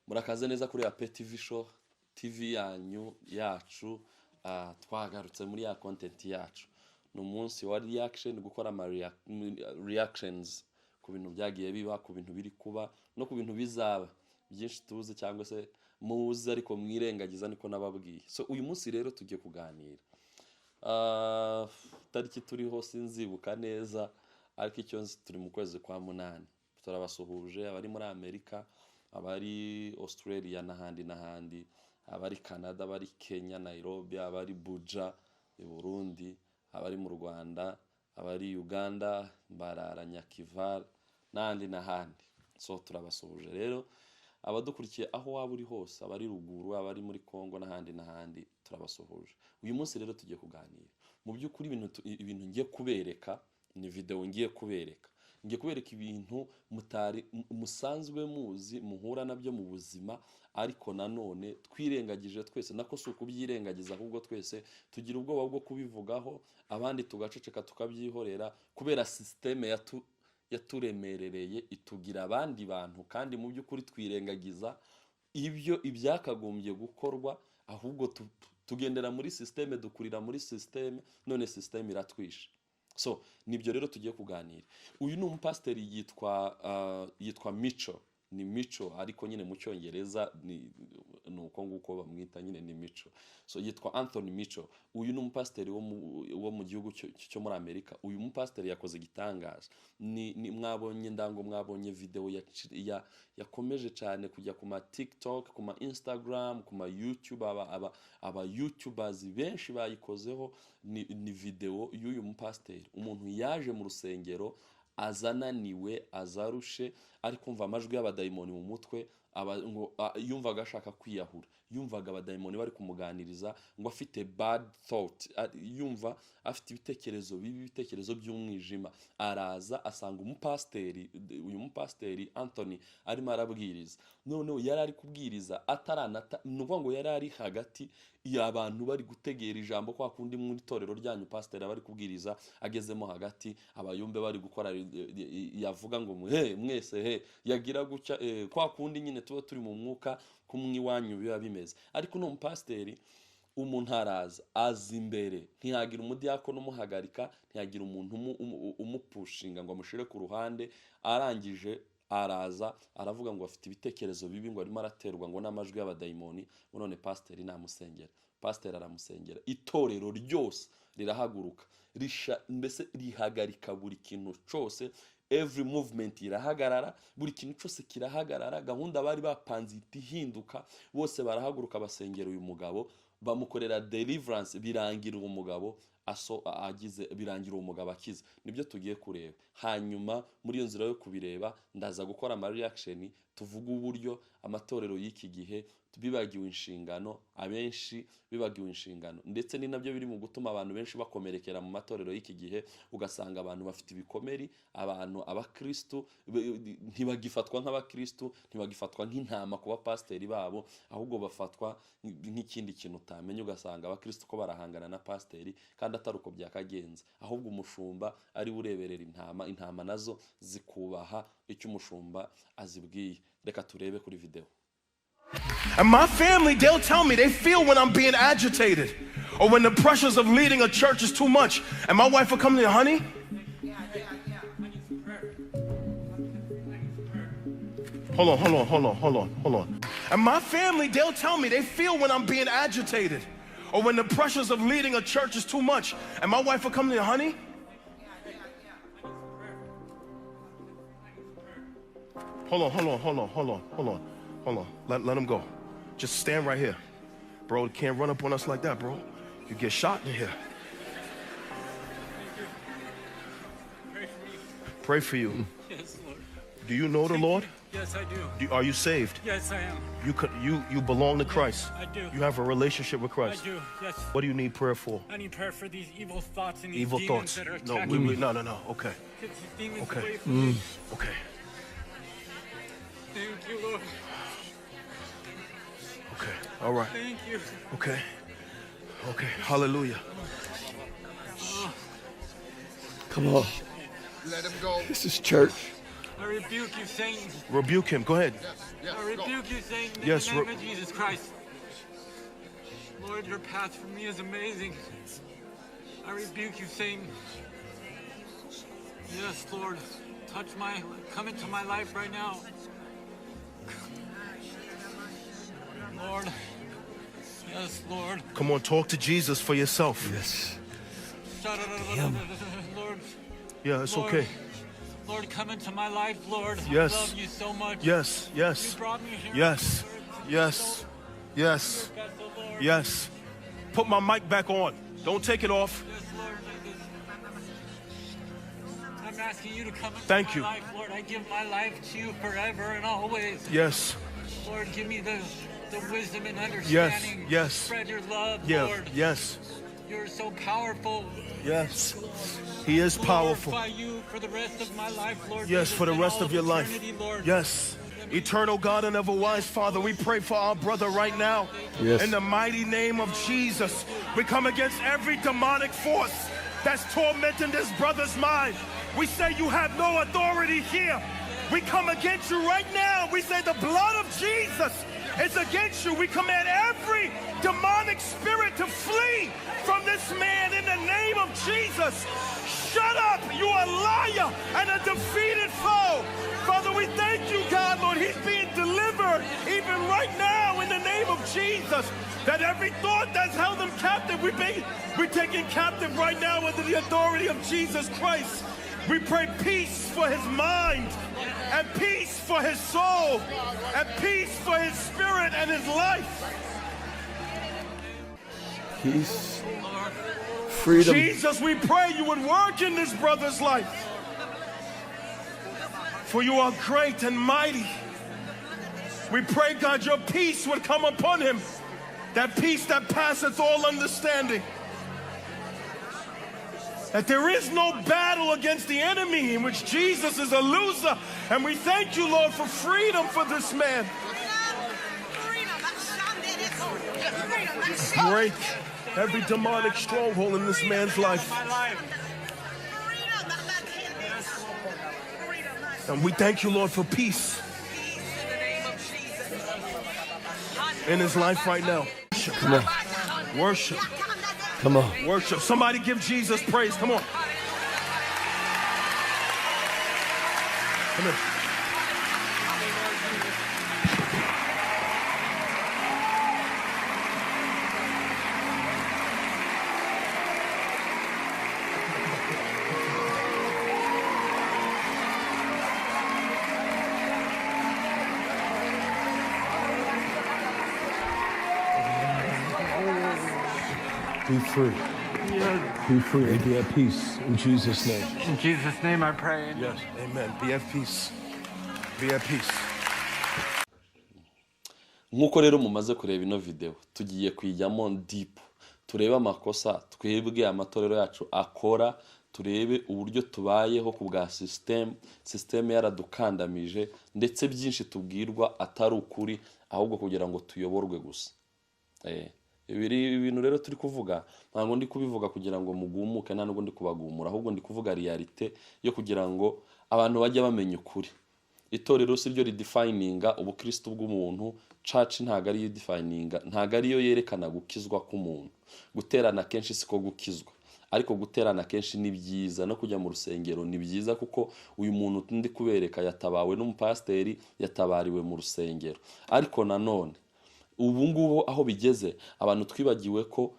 Murakaze neza kuri Yatewe TV show, TV yanyu yacu. Twagarutse muri ya content yacu. Ni umunsi wa reaction, gukora reactions ku bintu byagiye biba, ku bintu biri kuba no ku bintu bizaba. Byinshi tuzi cyangwa se muzi ariko mwirengagiza niko nababwiye. So uyu munsi rero tugiye kuganira. Tariki turiho sinzibuka neza, ariko icyo nzi turi mu kwezi kwa 8. Turabasuhuje abari muri Amerika, abari Australia n'ahandi, abari Canada, abari Kenya, Nairobi, abari Buja, Burundi, abari mu Rwanda, abari Uganda, Mbarara, Nyakival n'ahandi. So turabasuhuje rero abadukurikiye aho waba uri hose, abari ruguru, abari muri Kongo n'ahandi turabasuhuje. Uyu munsi rero tugiye kuganira. Mu by'ukuri ibintu ngiye kubereka ni video ngiye kubereka. Ngiye kubereka ibintu musanzwe muzi muhura nabyo mu buzima, ariko nanone twirengagije twese. Nako si ukubyirengagiza, ahubwo twese tugira ubwoba bwo kubivugaho, abandi tugaceceka tukabyihorera kubera systeme yaturemerereye itugira abandi bantu, kandi mu by'ukuri twirengagiza ibyakagombye gukorwa, ahubwo tugendera muri systeme, dukurira muri systeme, none systeme iratwisha. So nibyo rero tugiye kuganira. Uyu ni umupasiteri yitwa Mico. Ni Mico ariko nyine mu Cyongereza ni uko nguko bamwita, nyine ni Mico. So yitwa Anthony Mico. Uyu ni umupasiteri wo mu gihugu cyo muri Amerika. Uyu mupasiteri yakoze igitangaza. Ni mwabonye video yakomeje cyane kujya ku ma TikTok, ku ma Instagram, ku ma YouTube. aba YouTubers benshi bayikozeho. Ni video y'uyu mupasiteri. Umuntu yaje mu rusengero azananiwe, azarushe, ariko umva amajwi y'abadaimoni mu mutwe, yumvaga ashaka kwiyahura. Yumvaga abadaimoni bari kumuganiriza ngo afite bad thought, yumva afite ibitekerezo bibi, ibitekerezo by'umwijima. Araza asanga uyu mupasiteri Anthony arimo arabwiriza. Noneho yari ari kubwiriza nuvuga ngo yari ari hagati y'abantu bari gutegera ijambo, kwa kundi mu itorero ryanyu pasiteri bari kubwiriza, agezemo hagati abayumbe bari gukora, yavuga ngo mwese yagira gucya, kwa kundi nyine tuba turi mu mwuka kumwe iwanyu biba bimeze. Ariko no mupasiteri umuntu araza aza imbere, ntiyagira umudiyakono umuhagarika, ntiyagira umuntu umupushinga ngo amushire ku ruhande. Arangije araza aravuga ngo afite ibitekerezo bibi, ngo arimo araterwa ngo n'amajwi y'abadaimoni. None pasiteri namusengera. Pasiteri aramusengera, itorero ryose rirahaguruka, mbese rihagarika buri kintu cyose. Every movement irahagarara, buri kintu cyose kirahagarara. Gahunda bari bapanze ihinduka, bose barahaguruka basengera uyu mugabo, bamukorera deliverance, birangira uwo mugabo birangira uwo mugabo akize. Nibyo tugiye kureba. Hanyuma muri iyo nzira yo kubireba, ndaza gukora ama reaction, tuvuga uburyo amatorero y'iki gihe bibagiwe inshingano, abenshi bibagiwe inshingano, ndetse ni nabyo biri mu gutuma abantu benshi bakomerekera mu matorero y'iki gihe. Ugasanga abantu bafite ibikomeri, abakristo ntibagifatwa nk'abakristo, ntibagifatwa nk'intama kuba pasiteri babo, ahubwo bafatwa nk'ikindi kintu utamenye. Ugasanga abakristo ko barahangana na pasiteri, kandi atari uko byakagenza, ahubwo umushumba ari ureberera intama nazo zikubaha icyo umushumba azibwiye. Reka turebe kuri video. And my family, they'll tell me they feel when I'm being agitated or when the pressures of leading a church is too much. And my wife will come to me, honey. Hold on. And my family, they'll tell me they feel when I'm being agitated or when the pressures of leading a church is too much. And my wife will come to me, honey. Hold on. Let him go. Just stand right here. Bro, can't run up on us like that, bro. You get shot in here. Pray for you. Yes, Lord. Do you know the Lord? Yes, I do. Are you saved? Yes, I am. You belong to Christ. I do. You have a relationship with Christ. I do. Yes. What do you need prayer for? I need prayer for these evil thoughts and these Evil demons thoughts. that are No, attacking me. no. Okay. Get these demons Okay. away from me. Okay. Thank you, Lord. Okay. All right. Thank you. Okay. Hallelujah. Come on. Let him go. This is church. I rebuke you, Satan. Rebuke him. Go ahead. I rebuke you, Satan, in Yes, the name of Jesus Christ. Lord, your path for me is amazing. I rebuke you, Satan. Yes, Lord, come into my life right now. Lord, yes, Lord. Come on, talk to Jesus for yourself. Yes. Lord, Yeah, it's Lord, okay. Lord, come into my life, Lord. Yes. I love you so much. Yes, yes, You brought me here. yes, yes, yes, yes. Put my mic back on. Don't take it off. Yes, Lord. I'm asking you to come into Thank my you. life, Lord. I give my life to you forever and always. Yes, Lord, give me the wisdom and yes, understanding. yes. Spread your love, Yeah, Lord. yes, You're so powerful. yes. He is powerful. Glorify you for the rest of my life, Lord. Yes, Jesus, for the and rest all of your life. eternity, Lord. Yes. Eternal God and ever-wise Father, we pray for our brother right now. Yes. In the mighty name of Jesus, we come against every demonic force that's tormenting this brother's mind. We say you have no authority here. We come against you right now. We say the blood of Jesus is against you. We command every demonic spirit to flee from this man in the name of Jesus. Shut up, you are a liar and a defeated foe. Father, we thank you, God, Lord. He's being delivered even right now in the name of Jesus. That every thought that's held him captive, we're taking captive right now under the authority of Jesus Christ. We pray peace for his mind, and peace for his soul, and peace for his spirit and his life. Peace. Freedom. Jesus, we pray you would work in this brother's life. For you are great and mighty. We pray, God, your peace would come upon him. That peace that passeth all understanding. That there is no battle against the enemy in which Jesus is a loser. And we thank you, Lord, for freedom for this man. Break every demonic stronghold in this man's life. My life. And we thank you, Lord, for peace in his life right now. Come on. Worship. Come on. Worship. Somebody give Jesus praise. Come on. Come here. Be free. Be free and be at peace in Jesus' name. In Jesus' name I pray. Yes. Amen. Be at peace. Be at peace. nk'uko rero mumaze kureba ino video tugiye kuyijyamo deep turebe amakosa twebwe amatorero yacu akora turebe uburyo tubayeho ku bwa system yaradukandamije ndetse byinshi tubwirwa atari ukuri ahubwo kugira ngo tuyoborwe gusa ibintu rero turi kuvuga ntabwo ndi kubivuga kugira ngo mugumuke nta nubwo ndi kubagumura ahubwo ndi kuvuga realite yo kugira ngo abantu bajye bamenya ukuri. Itorero si ryo ridefininga ubukristo bw'umuntu, church ntago ari defininga, ntago ari yo yerekana gukizwa k'umuntu. Guterana kenshi siko gukizwa, ariko guterana kenshi ni byiza, no kujya mu rusengero ni byiza kuko uyu muntu ndi kubereka yatabawe n'umupasteri, yatabariwe mu rusengero. Ariko nanone ubu ngubu aho bigeze abantu twibagiwe ko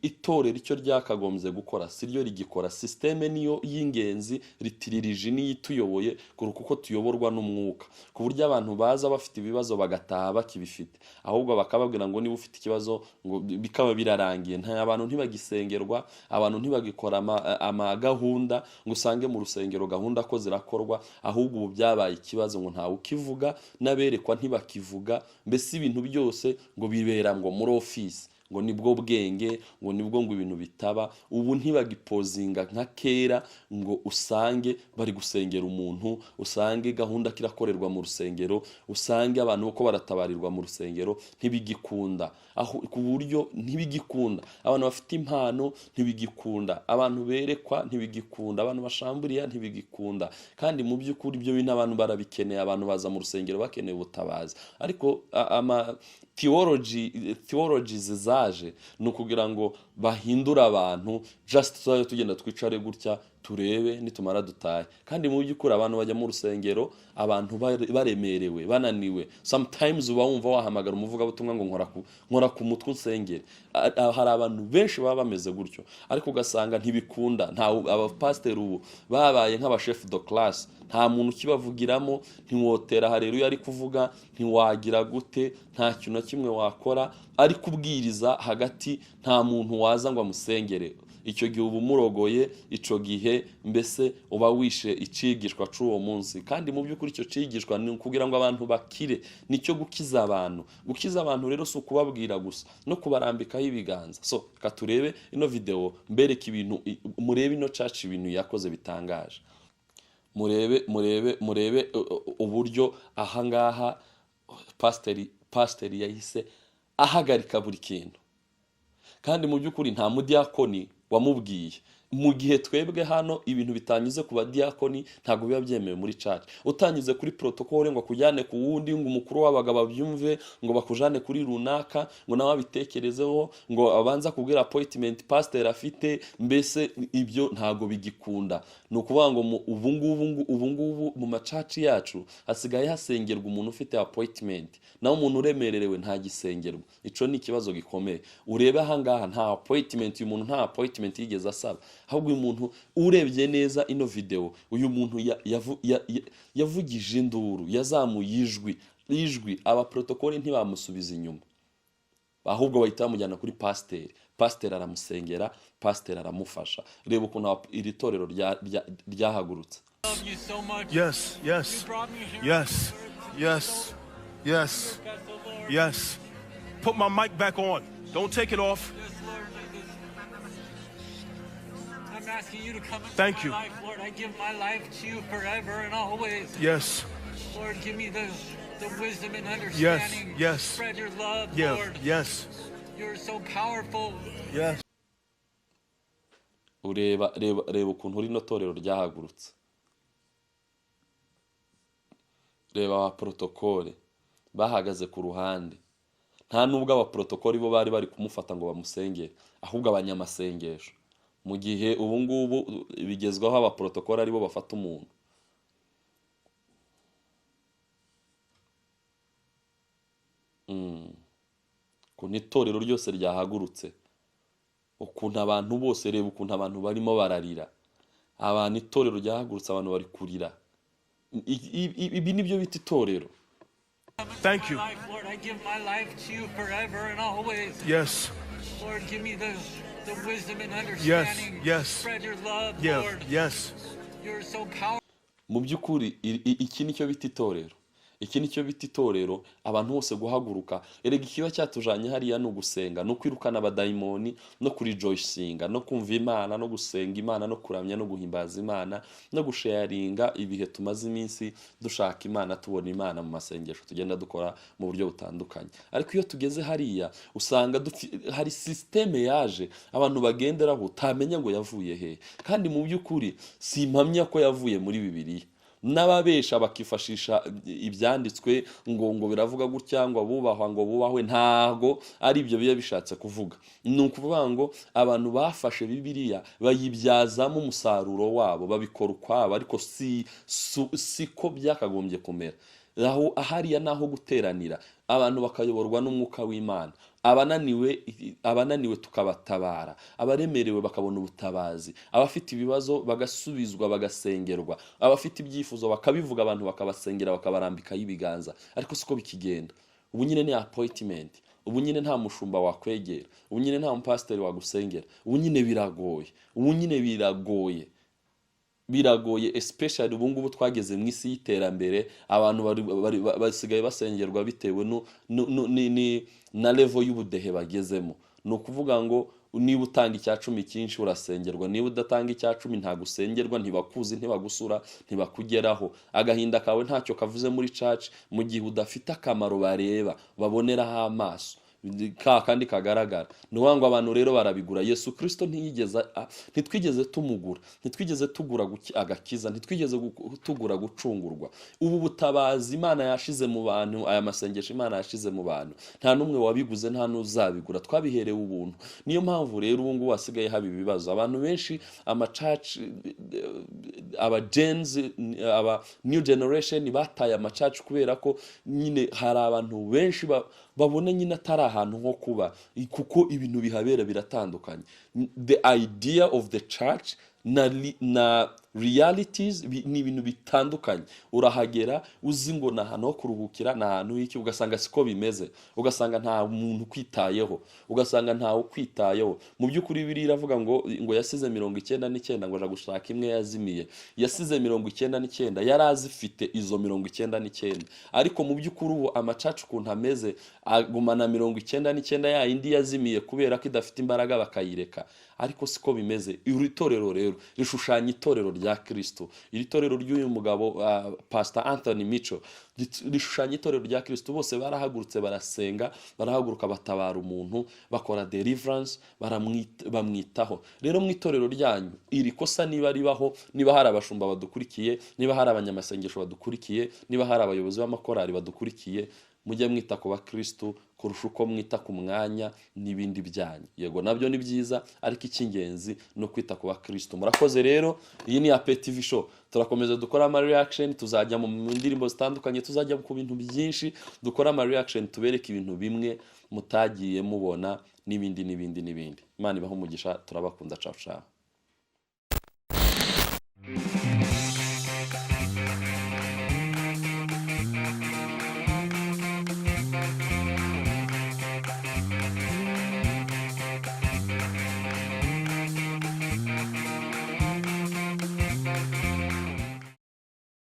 itorero icyo ryakagombye gukora si ryo rigikora. Systeme niyo y'ingenzi ritiririje ni ituyoboye kuko tuyoborwa n'umwuka, ku buryo abantu baza bafite ibibazo bagataha bakibifite, ahubwo bakababwira ngo niba ufite ikibazo ngo bikaba birarangiye. Nta abantu ntibagisengerwa, abantu ntibagikora amagahunda ngo usange mu rusengero gahunda ko zirakorwa, ahubwo ubu byabaye ikibazo ngo ntawe ukivuga, n'aberekwa ntibakivuga, mbese ibintu byose ngo bibera ngo muri office ngo nibwo bwenge, ngo nibwo ngo ibintu bitaba. Ubu ntibagipozinga nka kera ngo usange bari gusengera umuntu, usange gahunda kirakorerwa mu rusengero, usange abantu uko baratabarirwa mu rusengero. Ntibigikunda, aho ku buryo ntibigikunda. Abantu bafite impano ntibigikunda, abantu berekwa ntibigikunda, abantu bashamburiya ntibigikunda. Kandi mu by'ukuri ibyo bintu abantu barabikeneye, abantu baza mu rusengero bakeneye ubutabazi. Ariko theologies zaje ni ukugira ngo bahindure abantu, just tuzayo tugenda twicare gutya turebe nitumara dutahe. Kandi mu by'ukuri abantu bajya mu rusengero abantu baremerewe, bananiwe. Sometimes uba wumva wahamagara umuvugabutumwa ngo nkora ku mutwe nsengere. Hari abantu benshi baba bameze gutyo, ariko ugasanga ntibikunda. Nta abapasiteri ubu babaye nk'abachef de classe, nta muntu ukibavugiramo, ntiwotera haleluya ari kuvuga, ntiwagira gute, nta kintu na kimwe wakora, ari kubwiriza hagati nta muntu waza ngo amusengere. Icyo gihe uba umurogoye, icyo gihe mbese uba wishe icigishwa c'uwo munsi. Kandi mu by'ukuri icyo cigishwa ni kugira ngo abantu bakire, nicyo gukiza abantu. Gukiza abantu rero si ukubabwira gusa no kubarambikaho ibiganza. So reka turebe ino video mbereka ibintu, murebe ino church ibintu yakoze bitangaje. Murebe uburyo ahangaha pasteri yahise ahagarika buri kintu. Kandi mu by'ukuri nta mudiakoni wamubwiye. Mu gihe twebwe hano ibintu bitanyuze ku badiakoni ntago biba byemewe muri church. Utanyuze kuri protocole ngo kujyane kuwundi, ngo umukuru w'abagabo babyumve, ngo bakujane kuri runaka, ngo nawe abitekerezeho, ngo abanza kubwira appointment pastor afite, mbese ibyo ntago bigikunda. No kuvuga ngo ubu ngubu mu machachi yacu hasigaye hasengerwa umuntu ufite appointment, naho umuntu uremererewe nta gisengerwa. Ico ni ikibazo gikomeye. Urebe ahangaha nta appointment, uyu muntu nta appointment yigeze asaba. Ahubwo uyu muntu urebye neza ino video, uyu muntu yavugije induru, yazamuye ijwi, aba protocole ntibamusubiza inyuma, ahubwo bahita bamujyana kuri pasiteri aramusengera, pasiteri aramufasha. Reba ukuntu iri torero ryahagurutse. Yes, yes, yes, yes, yes, yes. Put my mic back on. Don't take it off. I'm asking you to come into Thank my you. life, Lord. I give my life to you forever and always. Yes, Lord, give me the wisdom and yes, understanding. yes. Spread your love, yeah, Lord. yes, You're so powerful. yes. Reba ukuntu rino torero ryahagurutse. Reba aba protocole bahagaze ku ruhande. Nta nubwo aba protocole bo bari kumufata ngo bamusengere, ahubwo abanyamasengesho. Mu gihe ubu ngubu bigezweho aba protocole aribo bafata umuntu. Ku nitorero ryose ryahagurutse, ukuntu abantu bose, reba ukuntu abantu barimo bararira. Abantu itorero ryahagurutse, abantu bari kurira. Ibi nibyo bita itorero. Thank you. Lord, I give my life to you forever and always. Yes, Lord, give me the wisdom and yes, understanding. yes. Spread your love, Yeah, Lord. yes. You're so powerful. Mu by'ukuri iki nicyo bita itorero. Iki nicyo bita itorero, abantu bose guhaguruka. Erega ikiba cyatujanye hariya no gusenga, no kwirukana abadaimoni, no kurijoycinga, no kumva Imana, no gusenga Imana, no kuramya, no guhimbaza Imana, no gusharinga ibihe tumaze iminsi dushaka Imana, tubona Imana mu masengesho tugenda dukora mu buryo butandukanye. Ariko iyo tugeze hariya usanga hari systeme yaje abantu bagenderaho utamenya ngo yavuye he. Kandi mu by'ukuri si impamya ko yavuye muri Bibiliya. N'ababesha bakifashisha ibyanditswe ngo biravuga gutya, ngo abubahwa ngo bubahwe, ntago ari ibyo biye bishatse kuvuga. Ni ukuvuga ngo abantu bafashe Bibiliya bayibyazamo umusaruro wabo, babikora ukwabo, ariko siko byakagombye kumera. Aho hariya naho guteranira abantu bakayoborwa n'umwuka w'Imana. Abananiwe tukabatabara, abaremerewe bakabona ubutabazi, abafite ibibazo bagasubizwa bagasengerwa, abafite ibyifuzo bakabivuga, abantu bakabasengera bakabarambikaho ibiganza. Ariko siko bikigenda. Ubu nyine ni appointment, ubu nyine nta mushumba wakwegera, ubu nyine nta pastor wagusengera, ubu nyine biragoye, especially ubu ngubu twageze mu isi y'iterambere. Abantu basigaye basengerwa bitewe na level y'ubudehe bagezemo. ni ukuvuga ngo niba utanga icya cumi cyinshi urasengerwa, niba udatanga icya cumi ntabwo usengerwa, ntibakuzi, ntibagusura, ntibakugeraho. Agahinda kawe ntacyo kavuze muri church mu gihe udafite akamaro bareba baboneraho amaso kandi kagaragara. Ni ngo abantu rero barabigura. Yesu Kristo ntitwigeze tumugura, ntitwigeze tugura agakiza, ntitwigeze tugura gucungurwa. Ubu butabazi Imana yashize mu bantu, aya masengesho Imana yashize mu bantu, nta numwe wabiguze, nta n'uzabigura, twabiherewe ubuntu. Niyo mpamvu rero ubu ngubu hasigaye haba ibibazo. Abantu benshi amacaci, aba gens, aba new generation bataye amacaci kubera ko nyine hari abantu benshi babona nyine atari ahantu nko kuba, kuko ibintu bihabera biratandukanye. The idea of the church na realities ni ibintu bitandukanye. Urahagera uzi ngo na ahantu ho kuruhukira, na ahantu y'iki, ugasanga siko bimeze, ugasanga nta muntu kwitayeho, ugasanga ntawe kwitayeho. Mu by'ukuri biri iravuga ngo yasize 99 ngo aja gushaka imwe yazimiye. Yasize 99 yari azifite izo 99, ariko mu by'ukuri ubu amacacu ukuntu ameze agumana 99 ya indi yazimiye kubera ko idafite imbaraga bakayireka. Ariko siko bimeze. Iri torero rero rishushanya itorero rya Kristo. Iri torero ry'uyu mugabo Pastor Anthony Micho rishushanya itorero rya Kristo. Bose barahagurutse barasenga, barahaguruka batabara umuntu, bakora deliverance, bamwitaho. Rero mu itorero ryanyu iri kosa niba ribaho, niba hari abashumba badukurikiye, niba hari abanyamasengesho badukurikiye, niba hari abayobozi b'amakorari badukurikiye, mujye mwita ku bakristo kurusha uko mwita ku mwanya n'ibindi byanyu. Yego nabyo ni byiza, ariko icy'ingenzi no kwita ku bakristo. Murakoze rero. Iyi ni Yatewe TV show. Turakomeza dukora ama reaction, tuzajya mu ndirimbo zitandukanye, tuzajya ku bintu byinshi, dukora ama reaction tubereke ibintu bimwe mutagiye mubona n'ibindi. Imana ibahe umugisha, turabakunda. Ciao ciao.